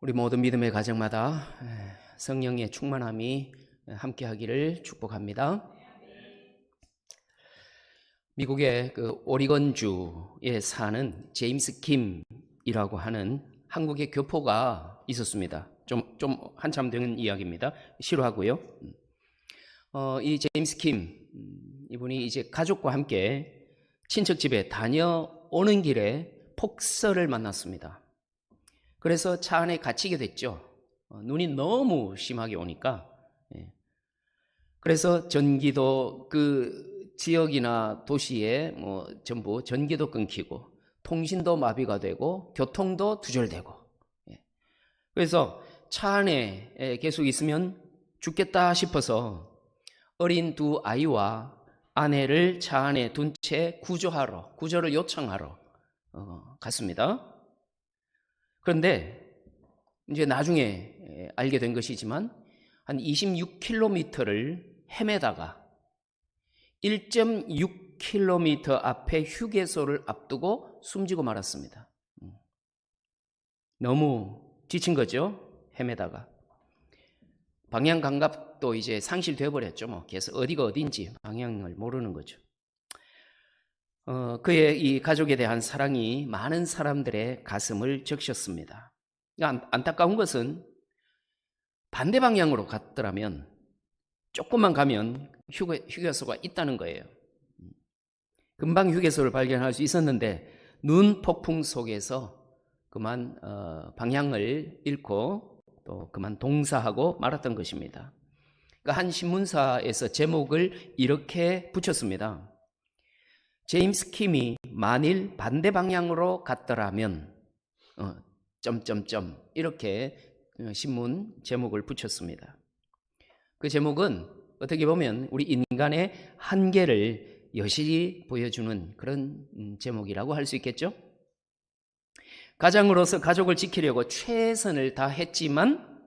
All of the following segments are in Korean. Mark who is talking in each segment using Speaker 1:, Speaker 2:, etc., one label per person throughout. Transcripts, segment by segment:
Speaker 1: 우리 모든 믿음의 가정마다 성령의 충만함이 함께하기를 축복합니다. 미국의 그 오리건주에 사는 제임스 킴이라고 하는 한국의 교포가 있었습니다. 좀 한참 된 이야기입니다. 싫어하고요. 이 제임스 킴 이분이 이제 가족과 함께 친척 집에 다녀오는 길에 폭설을 만났습니다. 그래서 차 안에 갇히게 됐죠. 눈이 너무 심하게 오니까. 그래서 전기도 그 지역이나 도시에 전부 전기도 끊기고 통신도 마비가 되고 교통도 두절되고. 그래서 차 안에 계속 있으면 죽겠다 싶어서 어린 두 아이와 아내를 차 안에 둔 채 구조를 요청하러 갔습니다. 그런데 이제 나중에 알게 된 것이지만 한 26km를 헤매다가 1.6km 앞에 휴게소를 앞두고 숨지고 말았습니다. 너무 지친 거죠. 헤매다가 방향 감각도 이제 상실되어 버렸죠. 그래서 어디가 어딘지 방향을 모르는 거죠. 그의 이 가족에 대한 사랑이 많은 사람들의 가슴을 적셨습니다. 안타까운 것은 반대 방향으로 갔더라면 조금만 가면 휴게소가 있다는 거예요. 금방 휴게소를 발견할 수 있었는데 눈 폭풍 속에서 그만 방향을 잃고 또 그만 동사하고 말았던 것입니다. 그러니까 한 신문사에서 제목을 이렇게 붙였습니다. 제임스 킴이 만일 반대 방향으로 갔더라면 이렇게 신문 제목을 붙였습니다. 그 제목은 어떻게 보면 우리 인간의 한계를 여실히 보여주는 그런 제목이라고 할 수 있겠죠? 가장으로서 가족을 지키려고 최선을 다했지만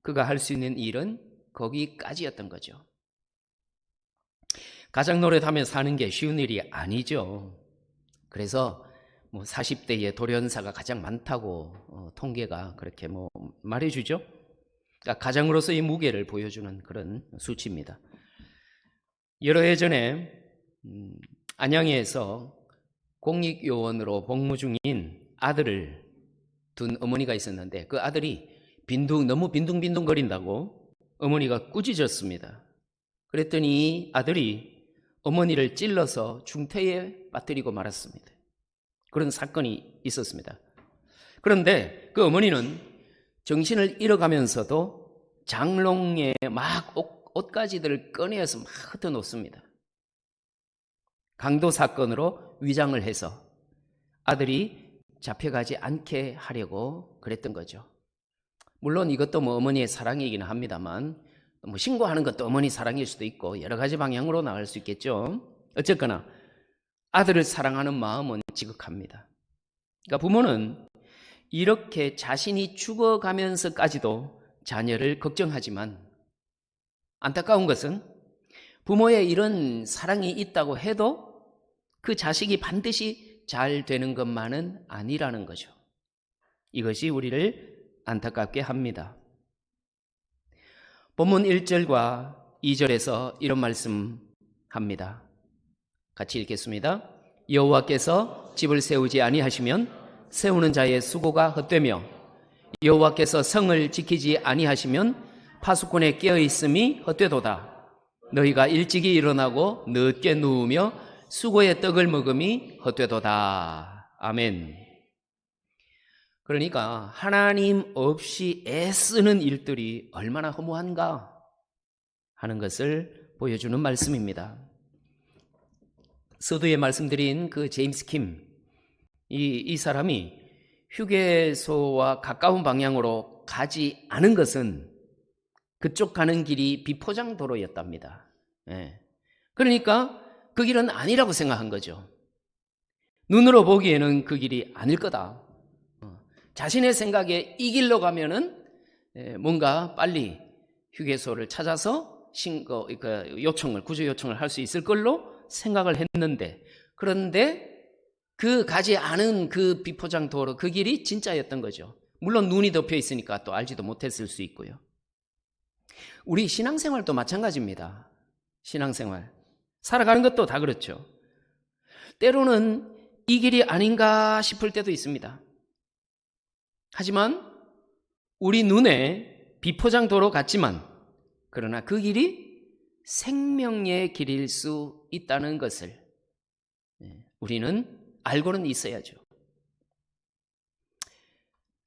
Speaker 1: 그가 할 수 있는 일은 거기까지였던 거죠. 가장 노릇하며 사는 게 쉬운 일이 아니죠. 그래서 40대의 돌연사가 가장 많다고 통계가 그렇게 말해주죠. 그러니까 가장으로서의 무게를 보여주는 그런 수치입니다. 여러 해 전에 안양에서 공익요원으로 복무 중인 아들을 둔 어머니가 있었는데 그 아들이 너무 빈둥빈둥거린다고 어머니가 꾸짖었습니다. 그랬더니 아들이 어머니를 찔러서 중태에 빠뜨리고 말았습니다. 그런 사건이 있었습니다. 그런데 그 어머니는 정신을 잃어가면서도 장롱에 막 옷가지들을 꺼내서 막 흩어놓습니다. 강도 사건으로 위장을 해서 아들이 잡혀가지 않게 하려고 그랬던 거죠. 물론 이것도 어머니의 사랑이긴 합니다만 신고하는 것도 어머니 사랑일 수도 있고 여러 가지 방향으로 나갈 수 있겠죠. 어쨌거나 아들을 사랑하는 마음은 지극합니다. 그러니까 부모는 이렇게 자신이 죽어가면서까지도 자녀를 걱정하지만 안타까운 것은 부모의 이런 사랑이 있다고 해도 그 자식이 반드시 잘 되는 것만은 아니라는 거죠. 이것이 우리를 안타깝게 합니다. 본문 1절과 2절에서 이런 말씀합니다. 같이 읽겠습니다. 여호와께서 집을 세우지 아니하시면 세우는 자의 수고가 헛되며 여호와께서 성을 지키지 아니하시면 파수꾼의 깨어있음이 헛되도다. 너희가 일찍이 일어나고 늦게 누우며 수고의 떡을 먹음이 헛되도다. 아멘. 그러니까 하나님 없이 애쓰는 일들이 얼마나 허무한가 하는 것을 보여주는 말씀입니다. 서두에 말씀드린 그 제임스 킴, 이 사람이 휴게소와 가까운 방향으로 가지 않은 것은 그쪽 가는 길이 비포장도로였답니다. 그러니까 그 길은 아니라고 생각한 거죠. 눈으로 보기에는 그 길이 아닐 거다. 자신의 생각에 이 길로 가면은 뭔가 빨리 휴게소를 찾아서 구조 요청을 할 수 있을 걸로 생각을 했는데, 그런데 그 가지 않은 그 비포장 도로 그 길이 진짜였던 거죠. 물론 눈이 덮여 있으니까 또 알지도 못했을 수 있고요. 우리 신앙생활도 마찬가지입니다. 신앙생활. 살아가는 것도 다 그렇죠. 때로는 이 길이 아닌가 싶을 때도 있습니다. 하지만 우리 눈에 비포장도로 같지만 그러나 그 길이 생명의 길일 수 있다는 것을 우리는 알고는 있어야죠.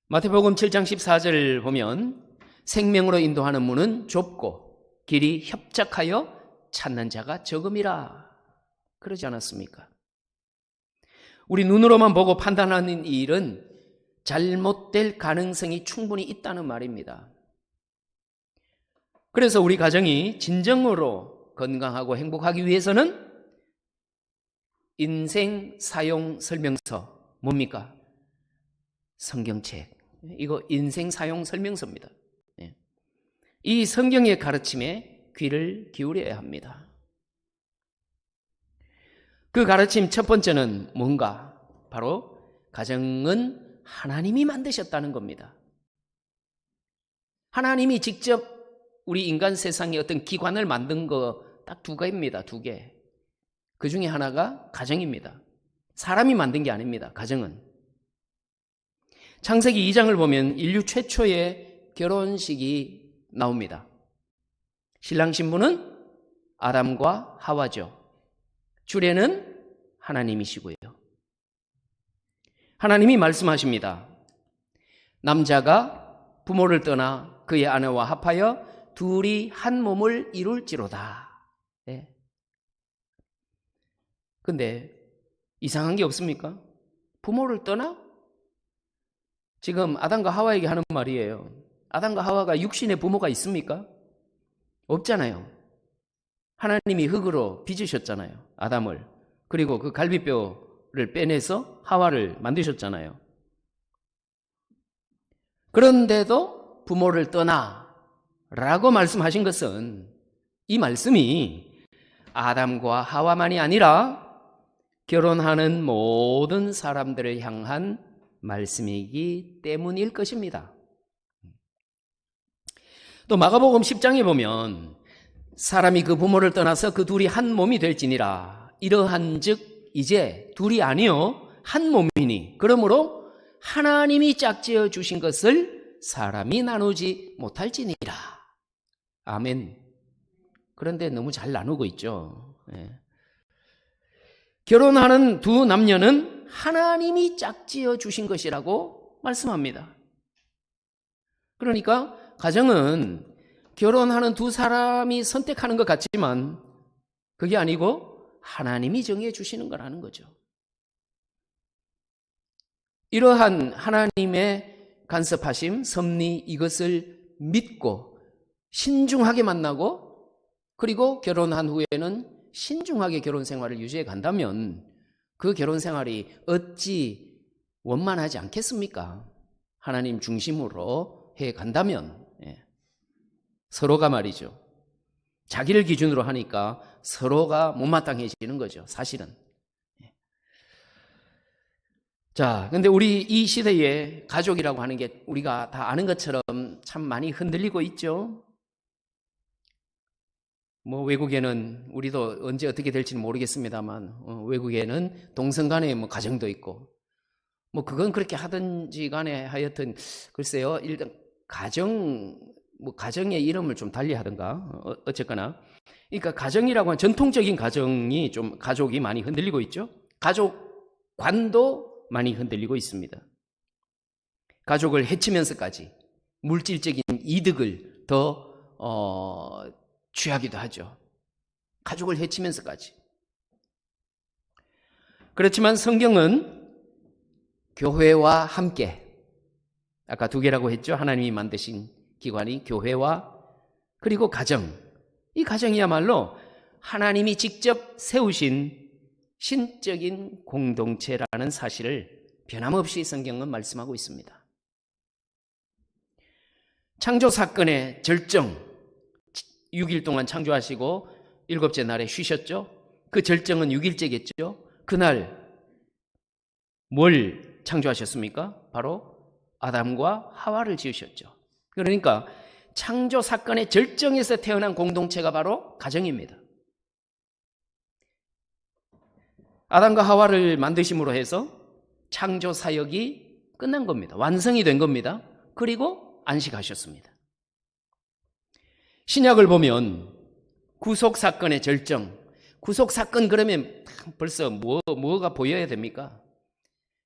Speaker 1: 마태복음 7장 14절 보면 생명으로 인도하는 문은 좁고 길이 협착하여 찾는 자가 적음이라 그러지 않았습니까? 우리 눈으로만 보고 판단하는 이 일은 잘못될 가능성이 충분히 있다는 말입니다. 그래서 우리 가정이 진정으로 건강하고 행복하기 위해서는 인생 사용 설명서 뭡니까? 성경책. 이거 인생 사용 설명서입니다. 이 성경의 가르침에 귀를 기울여야 합니다. 그 가르침 첫 번째는 뭔가? 바로 가정은 하나님이 만드셨다는 겁니다. 하나님이 직접 우리 인간 세상에 어떤 기관을 만든 거 딱 두 개입니다. 두 개. 그 중에 하나가 가정입니다. 사람이 만든 게 아닙니다. 가정은. 창세기 2장을 보면 인류 최초의 결혼식이 나옵니다. 신랑 신부는 아담과 하와죠. 주례는 하나님이시고요. 하나님이 말씀하십니다. 남자가 부모를 떠나 그의 아내와 합하여 둘이 한 몸을 이룰지로다. 근데 이상한 게 없습니까? 부모를 떠나? 지금 아담과 하와에게 하는 말이에요. 아담과 하와가 육신의 부모가 있습니까? 없잖아요. 하나님이 흙으로 빚으셨잖아요. 아담을. 그리고 그 갈비뼈를 빼내서 하와를 만드셨잖아요. 그런데도 부모를 떠나 라고 말씀하신 것은 이 말씀이 아담과 하와만이 아니라 결혼하는 모든 사람들을 향한 말씀이기 때문일 것입니다. 또 마가복음 10장에 보면 사람이 그 부모를 떠나서 그 둘이 한 몸이 될지니라 이러한즉 이제 둘이 아니요 한 몸이니 그러므로 하나님이 짝지어 주신 것을 사람이 나누지 못할지니라. 아멘. 그런데 너무 잘 나누고 있죠. 결혼하는 두 남녀는 하나님이 짝지어 주신 것이라고 말씀합니다. 그러니까 가정은 결혼하는 두 사람이 선택하는 것 같지만 그게 아니고 하나님이 정해 주시는 거라는 거죠. 이러한 하나님의 간섭하심, 섭리 이것을 믿고 신중하게 만나고 그리고 결혼한 후에는 신중하게 결혼 생활을 유지해 간다면 그 결혼 생활이 어찌 원만하지 않겠습니까? 하나님 중심으로 해 간다면 서로가 말이죠. 자기를 기준으로 하니까 서로가 못마땅해지는 거죠. 사실은. 자, 근데 우리 이 시대에 가족이라고 하는 게 우리가 다 아는 것처럼 참 많이 흔들리고 있죠. 뭐 외국에는 우리도 언제 어떻게 될지는 모르겠습니다만 외국에는 동성 간에 뭐 가정도 있고 뭐 그건 그렇게 하든지 간에 하여튼 글쎄요. 일단 가정의 이름을 좀 달리 하든가 어쨌거나 그러니까 가정이라고 하는 전통적인 가정이 좀 가족이 많이 흔들리고 있죠. 가족관도 많이 흔들리고 있습니다. 가족을 해치면서까지 물질적인 이득을 더 취하기도 하죠. 가족을 해치면서까지. 그렇지만 성경은 교회와 함께 아까 두 개라고 했죠. 하나님이 만드신 기관이 교회와 그리고 가정. 이 가정이야말로 하나님이 직접 세우신 신적인 공동체라는 사실을 변함없이 성경은 말씀하고 있습니다. 창조 사건의 절정 6일 동안 창조하시고 7째 날에 쉬셨죠. 그 절정은 6일째겠죠. 그날 뭘 창조하셨습니까? 바로 아담과 하와를 지으셨죠. 그러니까 창조 사건의 절정에서 태어난 공동체가 바로 가정입니다. 아담과 하와를 만드심으로 해서 창조 사역이 끝난 겁니다. 완성이 된 겁니다. 그리고 안식하셨습니다. 신약을 보면 구속 사건의 절정, 구속 사건 그러면 벌써 뭐가 보여야 됩니까?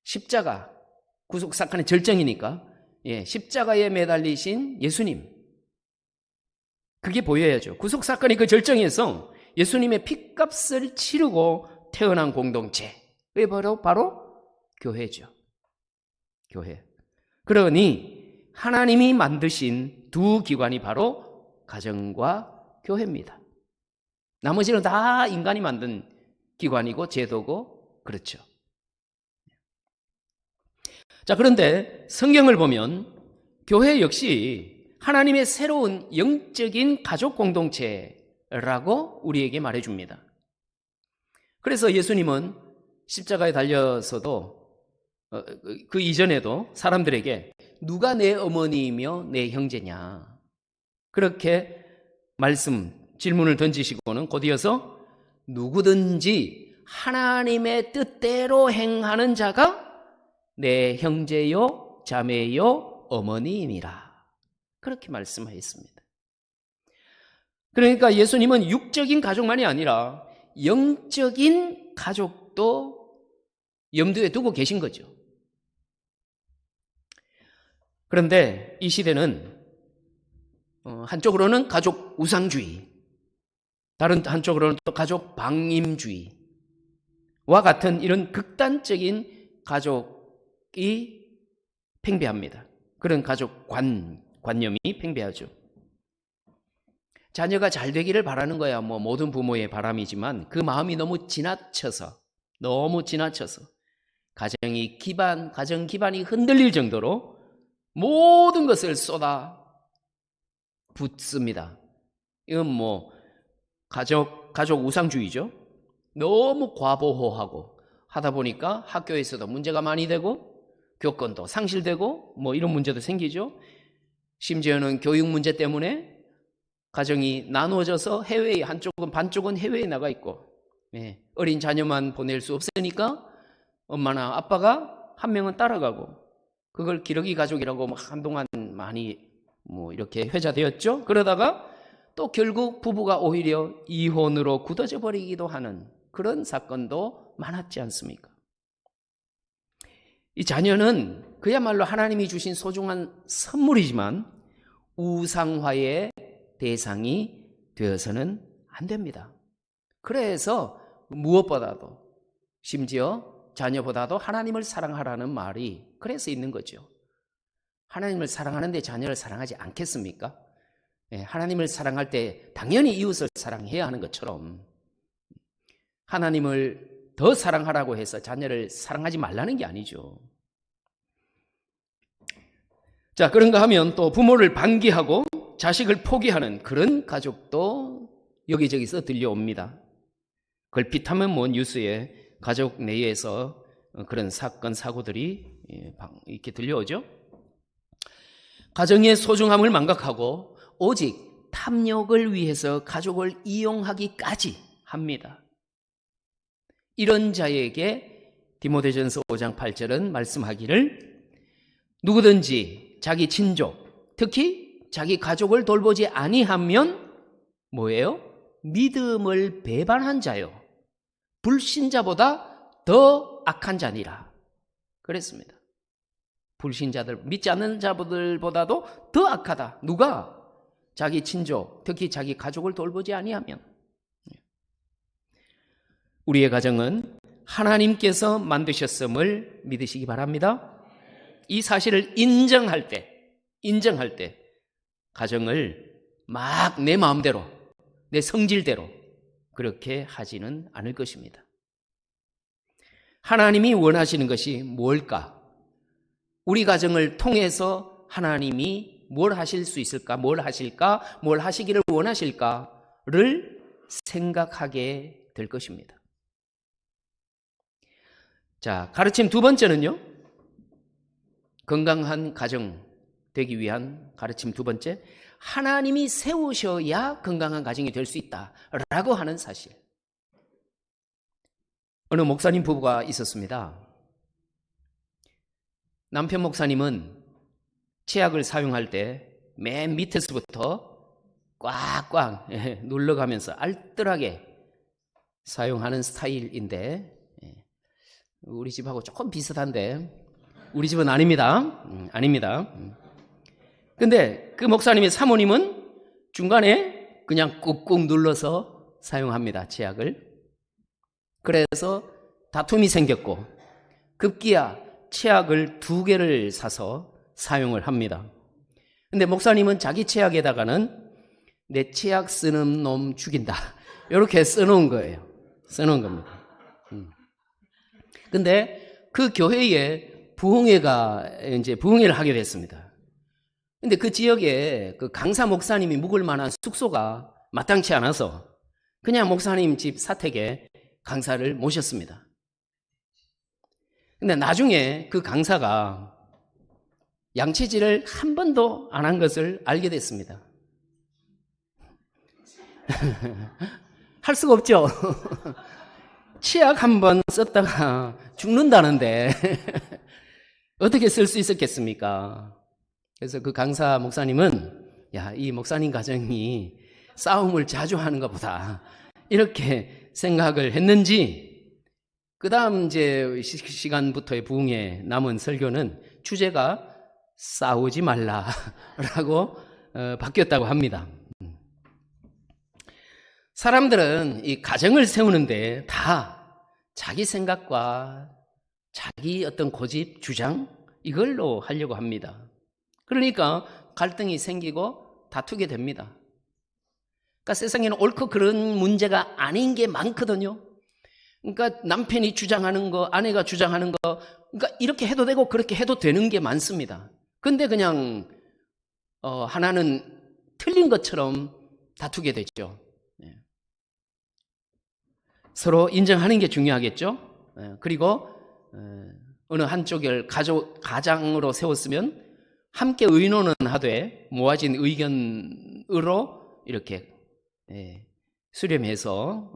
Speaker 1: 십자가, 구속 사건의 절정이니까 십자가에 매달리신 예수님, 그게 보여야죠. 구속 사건이 그 절정에서 예수님의 핏값을 치르고 태어난 공동체, 그게 바로 교회죠. 교회. 그러니 하나님이 만드신 두 기관이 바로 가정과 교회입니다. 나머지는 다 인간이 만든 기관이고 제도고 그렇죠. 자, 그런데 성경을 보면 교회 역시 하나님의 새로운 영적인 가족 공동체라고 우리에게 말해줍니다. 그래서 예수님은 십자가에 달려서도 그 이전에도 사람들에게 누가 내 어머니이며 내 형제냐, 그렇게 질문을 던지시고는 곧이어서 누구든지 하나님의 뜻대로 행하는 자가 내 형제요 자매요 어머니이니라, 그렇게 말씀하셨습니다. 그러니까 예수님은 육적인 가족만이 아니라 영적인 가족도 염두에 두고 계신 거죠. 그런데 이 시대는 한쪽으로는 가족 우상주의, 다른 한쪽으로는 또 가족 방임주의와 같은 이런 극단적인 가족이 팽배합니다. 그런 가족 관념이 팽배하죠. 자녀가 잘 되기를 바라는 거야 모든 부모의 바람이지만 그 마음이 너무 지나쳐서 가정 기반이 흔들릴 정도로 모든 것을 쏟아 붓습니다. 이건 가족 우상주의죠. 너무 과보호하고 하다 보니까 학교에서도 문제가 많이 되고 교권도 상실되고 이런 문제도 생기죠. 심지어는 교육 문제 때문에 가정이 나누어져서 해외에, 반쪽은 해외에 나가 있고 어린 자녀만 보낼 수 없으니까 엄마나 아빠가 한 명은 따라가고, 그걸 기러기 가족이라고 한동안 많이 이렇게 회자되었죠. 그러다가 또 결국 부부가 오히려 이혼으로 굳어져 버리기도 하는 그런 사건도 많았지 않습니까? 이 자녀는 그야말로 하나님이 주신 소중한 선물이지만 우상화의 대상이 되어서는 안 됩니다. 그래서 무엇보다도, 심지어 자녀보다도 하나님을 사랑하라는 말이 그래서 있는 거죠. 하나님을 사랑하는데 자녀를 사랑하지 않겠습니까? 하나님을 사랑할 때 당연히 이웃을 사랑해야 하는 것처럼 하나님을 더 사랑하라고 해서 자녀를 사랑하지 말라는 게 아니죠. 자, 그런가 하면 또 부모를 반기하고 자식을 포기하는 그런 가족도 여기저기서 들려옵니다. 걸핏하면 뉴스에 가족 내에서 그런 사건 사고들이 이렇게 들려오죠. 가정의 소중함을 망각하고 오직 탐욕을 위해서 가족을 이용하기까지 합니다. 이런 자에게 디모데전서 5장 8절은 말씀하기를 누구든지 자기 친족, 특히 자기 가족을 돌보지 아니하면 뭐예요? 믿음을 배반한 자요, 불신자보다 더 악한 자니라 그랬습니다. 불신자들, 믿지 않는 자들보다도 더 악하다. 누가? 자기 친족, 특히 자기 가족을 돌보지 아니하면. 우리의 가정은 하나님께서 만드셨음을 믿으시기 바랍니다. 이 사실을 인정할 때 가정을 막 내 마음대로, 내 성질대로 그렇게 하지는 않을 것입니다. 하나님이 원하시는 것이 뭘까? 우리 가정을 통해서 하나님이 뭘 하실 수 있을까? 뭘 하실까? 뭘 하시기를 원하실까를 생각하게 될 것입니다. 자, 가르침 두 번째는요. 건강한 가정 되기 위한 가르침 두 번째, 하나님이 세우셔야 건강한 가정이 될 수 있다라고 하는 사실. 어느 목사님 부부가 있었습니다. 남편 목사님은 치약을 사용할 때 맨 밑에서부터 꽉꽉 눌러가면서 알뜰하게 사용하는 스타일인데, 우리 집하고 조금 비슷한데 우리 집은 아닙니다. 아닙니다. 근데 그 목사님의 사모님은 중간에 그냥 꾹꾹 눌러서 사용합니다, 치약을. 그래서 다툼이 생겼고 급기야 치약을 2개를 사서 사용을 합니다. 근데 목사님은 자기 치약에다가는 내 치약 쓰는 놈 죽인다, 이렇게 써놓은 거예요. 써놓은 겁니다. 근데 그 교회에 부흥회를 하게 됐습니다. 근데 그 지역에 그 강사 목사님이 묵을 만한 숙소가 마땅치 않아서 그냥 목사님 집 사택에 강사를 모셨습니다. 근데 나중에 그 강사가 양치질을 한 번도 안 한 것을 알게 됐습니다. 할 수가 없죠. 치약 한 번 썼다가 죽는다는데 어떻게 쓸 수 있었겠습니까? 그래서 그 강사 목사님은 이 목사님 가정이 싸움을 자주 하는가 보다, 이렇게 생각을 했는지 그 다음 이제 시간부터의 부흥에 남은 설교는 주제가 싸우지 말라라고 바뀌었다고 합니다. 사람들은 이 가정을 세우는데 다 자기 생각과 자기 어떤 고집, 주장, 이걸로 하려고 합니다. 그러니까 갈등이 생기고 다투게 됩니다. 그러니까 세상에는 옳고 그런 문제가 아닌 게 많거든요. 그러니까 남편이 주장하는 거, 아내가 주장하는 거, 그러니까 이렇게 해도 되고 그렇게 해도 되는 게 많습니다. 근데 그냥 하나는 틀린 것처럼 다투게 되죠. 서로 인정하는 게 중요하겠죠. 그리고 어느 한쪽을 가장으로 세웠으면 함께 의논은 하되 모아진 의견으로 이렇게 수렴해서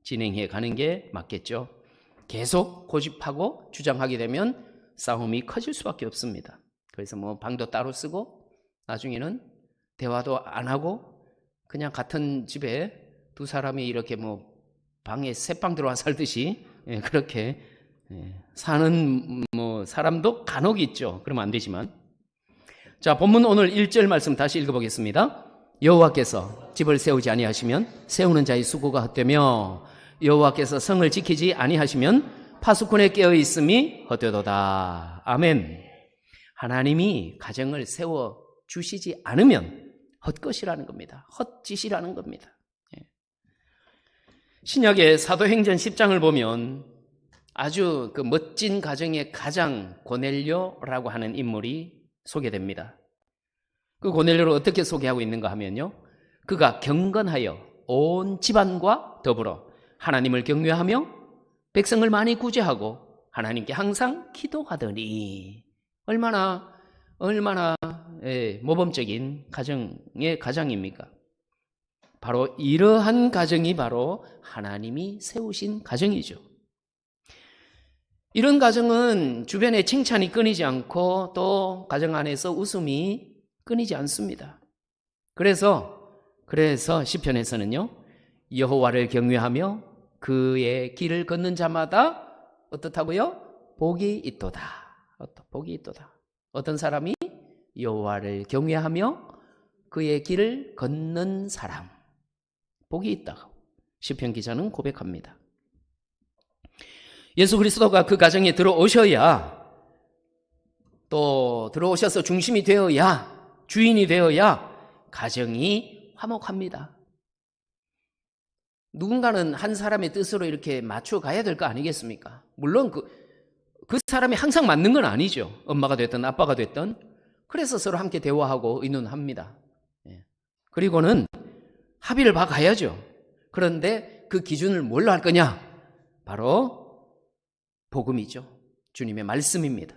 Speaker 1: 진행해 가는 게 맞겠죠. 계속 고집하고 주장하게 되면 싸움이 커질 수밖에 없습니다. 그래서 방도 따로 쓰고 나중에는 대화도 안 하고 그냥 같은 집에 두 사람이 이렇게 방에 새빵 들어와 살듯이 그렇게 사는 사람도 간혹 있죠. 그러면 안 되지만. 자, 본문 오늘 1절 말씀 다시 읽어보겠습니다. 여호와께서 집을 세우지 아니하시면 세우는 자의 수고가 헛되며 여호와께서 성을 지키지 아니하시면 파수꾼의 깨어 있음이 헛되도다. 아멘. 하나님이 가정을 세워 주시지 않으면 헛것이라는 겁니다. 헛짓이라는 겁니다. 신약의 사도행전 10장을 보면 아주 그 멋진 가정의 가장 고넬료라고 하는 인물이 소개됩니다. 그 고넬료를 어떻게 소개하고 있는가 하면요, 그가 경건하여 온 집안과 더불어 하나님을 경외하며 백성을 많이 구제하고 하나님께 항상 기도하더니, 얼마나 모범적인 가정의 가장입니까? 바로 이러한 가정이 바로 하나님이 세우신 가정이죠. 이런 가정은 주변에 칭찬이 끊이지 않고 또 가정 안에서 웃음이 끊이지 않습니다. 그래서 시편에서는요, 여호와를 경외하며 그의 길을 걷는 자마다 어떻다고요? 복이 있도다. 복이 있도다. 어떤 사람이 여호와를 경외하며 그의 길을 걷는 사람, 복이 있다고 시편 기자는 고백합니다. 예수 그리스도가 그 가정에 들어오셔야, 또 들어오셔서 중심이 되어야, 주인이 되어야 가정이 화목합니다. 누군가는 한 사람의 뜻으로 이렇게 맞춰 가야 될 거 아니겠습니까? 물론 그 사람이 항상 맞는 건 아니죠. 엄마가 됐든 아빠가 됐든. 그래서 서로 함께 대화하고 의논합니다. 그리고는 합의를 봐가야죠. 그런데 그 기준을 뭘로 할 거냐? 바로 복음이죠. 주님의 말씀입니다.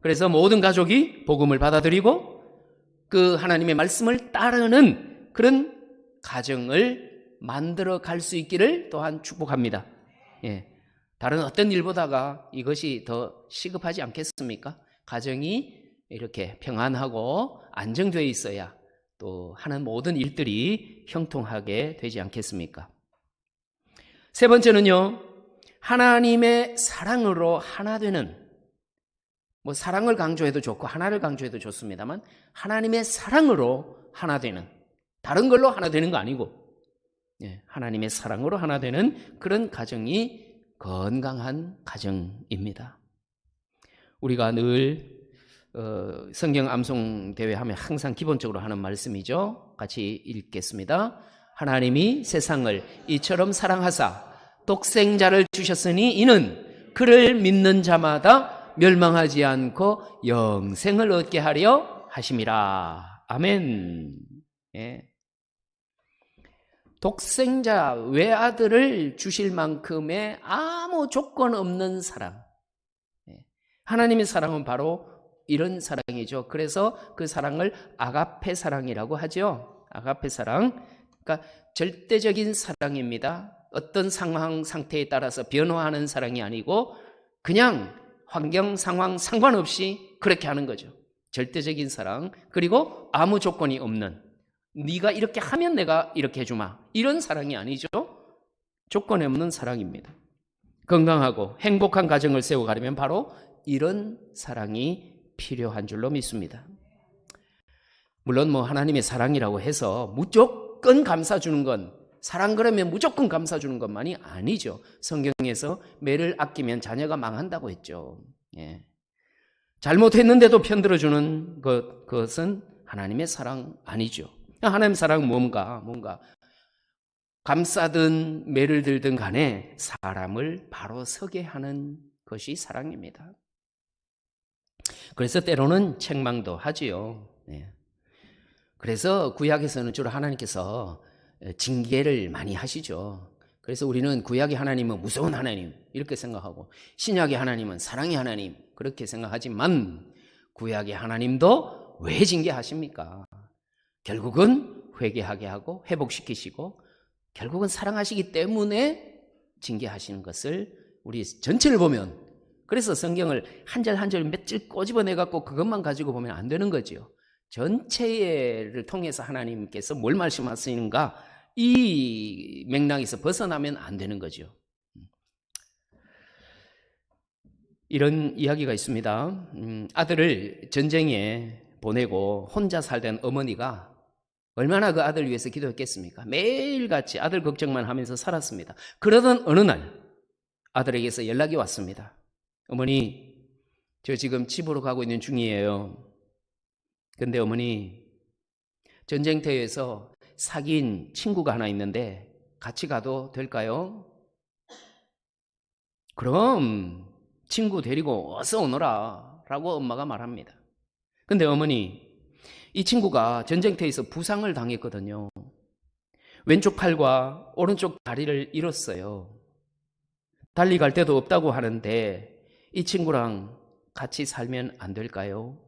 Speaker 1: 그래서 모든 가족이 복음을 받아들이고 그 하나님의 말씀을 따르는 그런 가정을 만들어 갈 수 있기를 또한 축복합니다. 예. 다른 어떤 일보다가 이것이 더 시급하지 않겠습니까? 가정이 이렇게 평안하고 안정되어 있어야 또 하는 모든 일들이 형통하게 되지 않겠습니까? 세 번째는요, 하나님의 사랑으로 하나 되는, 뭐 사랑을 강조해도 좋고 하나를 강조해도 좋습니다만 하나님의 사랑으로 하나 되는, 다른 걸로 하나 되는 거 아니고 하나님의 사랑으로 하나 되는 그런 가정이 건강한 가정입니다. 우리가 늘 성경 암송 대회 하면 항상 기본적으로 하는 말씀이죠. 같이 읽겠습니다. 하나님이 세상을 이처럼 사랑하사 독생자를 주셨으니 이는 그를 믿는 자마다 멸망하지 않고 영생을 얻게 하려 하심이라. 아멘. 예. 독생자 외아들을 주실 만큼의 아무 조건 없는 사랑. 하나님의 사랑은 바로 이런 사랑이죠. 그래서 그 사랑을 아가페 사랑이라고 하죠. 아가페 사랑. 그러니까 절대적인 사랑입니다. 어떤 상황, 상태에 따라서 변화하는 사랑이 아니고 그냥 환경, 상황 상관없이 그렇게 하는 거죠. 절대적인 사랑. 그리고 아무 조건이 없는, 네가 이렇게 하면 내가 이렇게 해주마, 이런 사랑이 아니죠. 조건이 없는 사랑입니다. 건강하고 행복한 가정을 세워가려면 바로 이런 사랑이 필요한 줄로 믿습니다. 물론 뭐 하나님의 사랑이라고 해서 무조건 감싸주는 건, 사랑 그러면 무조건 감싸주는 것만이 아니죠. 성경에서 매를 아끼면 자녀가 망한다고 했죠. 예. 잘못했는데도 편들어주는 그것은 하나님의 사랑 아니죠. 하나님의 사랑은 뭔가 감싸든 매를 들든 간에 사람을 바로 서게 하는 것이 사랑입니다. 그래서 때로는 책망도 하지요. 네. 그래서 구약에서는 주로 하나님께서 징계를 많이 하시죠. 그래서 우리는 구약의 하나님은 무서운 하나님 이렇게 생각하고 신약의 하나님은 사랑의 하나님 그렇게 생각하지만 구약의 하나님도 왜 징계하십니까? 결국은 회개하게 하고 회복시키시고 결국은 사랑하시기 때문에 징계하시는 것을 우리 전체를 보면, 그래서 성경을 한 절 한 절 몇 줄 꼬집어내갖고 그것만 가지고 보면 안 되는 거죠. 전체를 통해서 하나님께서 뭘 말씀하시는가, 이 맥락에서 벗어나면 안 되는 거죠. 이런 이야기가 있습니다. 아들을 전쟁에 보내고 혼자 살던 어머니가 얼마나 그 아들 위해서 기도했겠습니까? 매일같이 아들 걱정만 하면서 살았습니다. 그러던 어느 날 아들에게서 연락이 왔습니다. 어머니, 저 지금 집으로 가고 있는 중이에요. 근데 어머니, 전쟁터에서 사귄 친구가 하나 있는데 같이 가도 될까요? 그럼 친구 데리고 어서 오너라 라고 엄마가 말합니다. 근데 어머니, 이 친구가 전쟁터에서 부상을 당했거든요. 왼쪽 팔과 오른쪽 다리를 잃었어요. 달리 갈 데도 없다고 하는데 이 친구랑 같이 살면 안 될까요?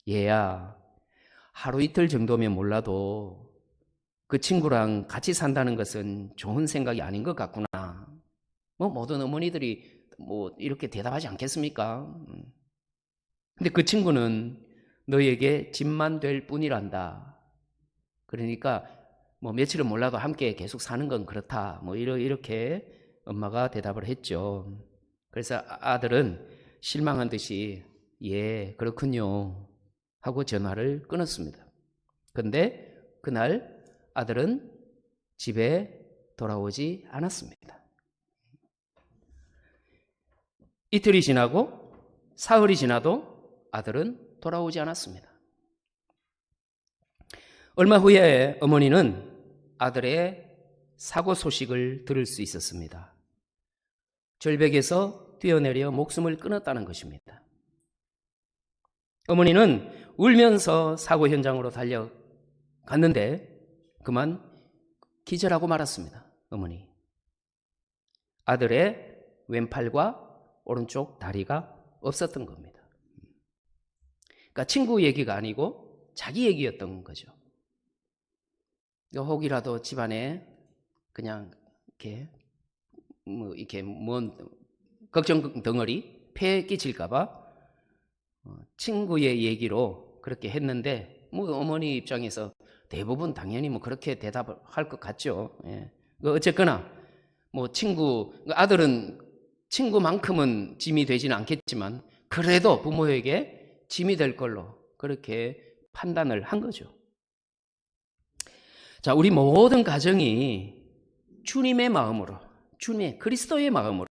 Speaker 1: 얘야, 하루 이틀 정도면 몰라도 그 친구랑 같이 산다는 것은 좋은 생각이 아닌 것 같구나. 뭐 모든 어머니들이 뭐 이렇게 대답하지 않겠습니까? 근데 그 친구는 너에게 집만 될 뿐이란다. 그러니까 뭐 며칠은 몰라도 함께 계속 사는 건 그렇다. 뭐 이렇게 엄마가 대답을 했죠. 그래서 아들은 실망한 듯이 예, 그렇군요 하고 전화를 끊었습니다. 근데 그날 아들은 집에 돌아오지 않았습니다. 이틀이 지나고 사흘이 지나도 아들은 돌아오지 않았습니다. 얼마 후에 어머니는 아들의 사고 소식을 들을 수 있었습니다. 절벽에서 뛰어내려 목숨을 끊었다는 것입니다. 어머니는 울면서 사고 현장으로 달려갔는데 그만 기절하고 말았습니다. 어머니. 아들의 왼팔과 오른쪽 다리가 없었던 겁니다. 그러니까 친구 얘기가 아니고 자기 얘기였던 거죠. 혹이라도 집안에 그냥 이렇게 뭔 걱정 덩어리 폐 끼칠까봐 친구의 얘기로 그렇게 했는데 어머니 입장에서 대부분 당연히 그렇게 대답을 할 것 같죠. 예. 어쨌거나 아들은 친구만큼은 짐이 되지는 않겠지만 그래도 부모에게 짐이 될 걸로 그렇게 판단을 한 거죠. 자, 우리 모든 가정이 주님의 마음으로, 주님의 그리스도의 마음으로.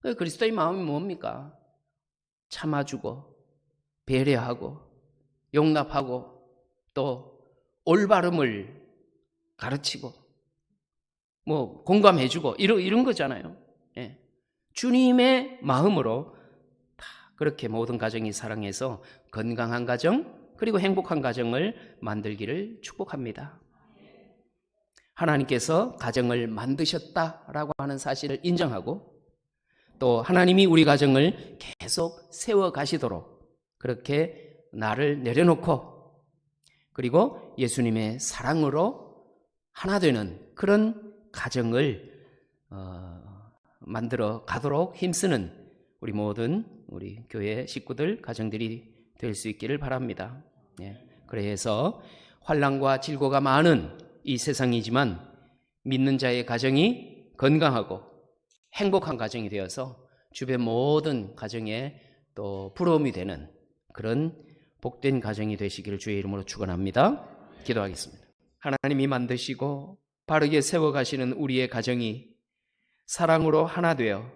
Speaker 1: 그리스도의 마음이 뭡니까? 참아주고 배려하고 용납하고 또 올바름을 가르치고 공감해주고 이런 거잖아요. 예. 주님의 마음으로 다 그렇게 모든 가정이 사랑해서 건강한 가정 그리고 행복한 가정을 만들기를 축복합니다. 하나님께서 가정을 만드셨다라고 하는 사실을 인정하고 또 하나님이 우리 가정을 계속 세워가시도록 그렇게 나를 내려놓고 그리고 예수님의 사랑으로 하나 되는 그런 가정을 만들어 가도록 힘쓰는 우리 모든 우리 교회 식구들 가정들이 될 수 있기를 바랍니다. 그래서 환난과 질고가 많은 이 세상이지만 믿는 자의 가정이 건강하고 행복한 가정이 되어서 주변 모든 가정에 또 부러움이 되는 그런 복된 가정이 되시기를 주의 이름으로 축원합니다. 기도하겠습니다. 하나님이 만드시고 바르게 세워가시는 우리의 가정이 사랑으로 하나 되어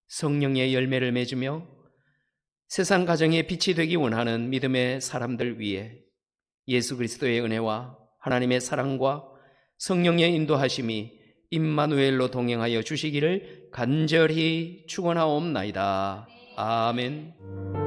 Speaker 1: 성령의 열매를 맺으며 세상 가정의 빛이 되기 원하는 믿음의 사람들 위해 예수 그리스도의 은혜와 하나님의 사랑과 성령의 인도하심이 임마누엘로 동행하여 주시기를 간절히 축원하옵나이다. 아멘.